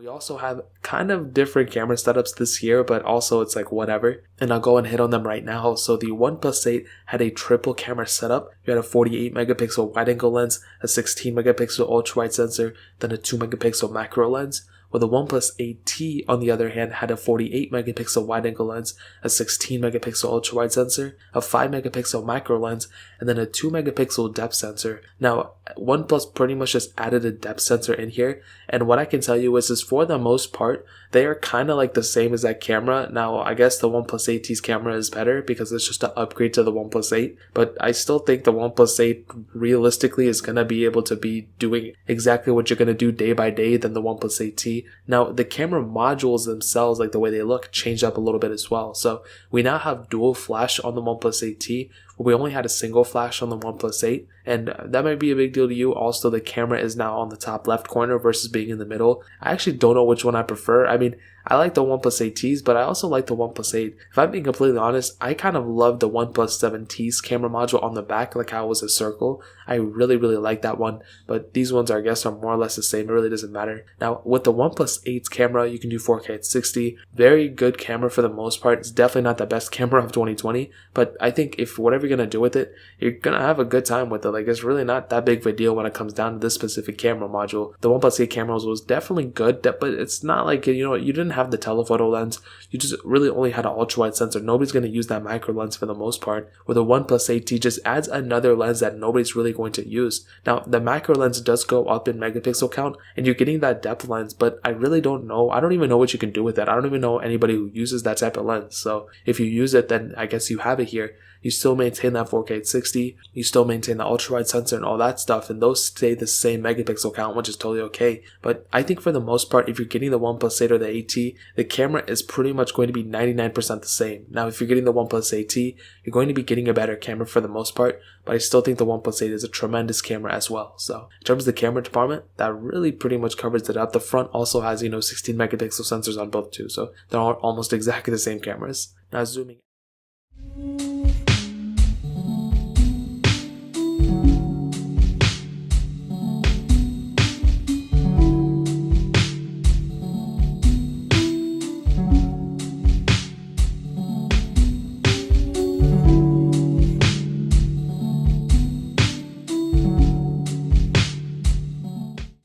We also have kind of different camera setups this year, but also it's like whatever. And I'll go and hit on them right now. So the OnePlus 8 had a triple camera setup. You had a 48 megapixel wide angle lens, a 16 megapixel ultra wide sensor, then a 2 megapixel macro lens. Well, the OnePlus 8T, on the other hand, had a 48 megapixel wide angle lens, a 16 megapixel ultra wide sensor, a 5 megapixel macro lens, and then a 2 megapixel depth sensor. Now, OnePlus pretty much just added a depth sensor in here, and what I can tell you is for the most part, they are kind of like the same as that camera. Now, I guess the OnePlus 8T's camera is better because it's just an upgrade to the OnePlus 8, but I still think the OnePlus 8 realistically is going to be able to be doing exactly what you're going to do day by day than the OnePlus 8T. Now, the camera modules themselves, like the way they look, changed up a little bit as well. So we now have dual flash on the OnePlus 8T. We only had a single flash on the OnePlus 8, and that might be a big deal to you. Also, the camera is now on the top left corner versus being in the middle. I actually don't know which one I prefer. I mean, I like the OnePlus 8Ts, but I also like the OnePlus 8. If I'm being completely honest, I kind of love the OnePlus 7T's camera module on the back, like how it was a circle. I really like that one, but these ones, I guess, are more or less the same. It really doesn't matter. Now, with the OnePlus 8's camera, you can do 4K at 60. Very good camera for the most part. It's definitely not the best camera of 2020, but I think if whatever you're going to do with it, you're going to have a good time with it. Like, it's really not that big of a deal when it comes down to this specific camera module. The OnePlus 8 cameras was definitely good, but it's not like, you know, you didn't have the telephoto lens. You just really only had an ultra wide sensor. Nobody's going to use that macro lens for the most part. Where the OnePlus 8T just adds another lens that nobody's really going to use. Now, the macro lens does go up in megapixel count, and you're getting that depth lens, but I really don't know. I don't even know what you can do with it. I don't even know anybody who uses that type of lens. So if you use it, then I guess you have it here. You still maintain that 4K at 60, you still maintain the ultra wide sensor and all that stuff, and those stay the same megapixel count, which is totally okay. But I think for the most part, if you're getting the OnePlus 8 or the 8T, the camera is pretty much going to be 99% the same. Now, if you're getting the OnePlus 8T, you're going to be getting a better camera for the most part, but I still think the OnePlus 8 is a tremendous camera as well. So in terms of the camera department, that really pretty much covers it up. The front also has, 16 megapixel sensors on both too, so they're all almost exactly the same cameras. Now zooming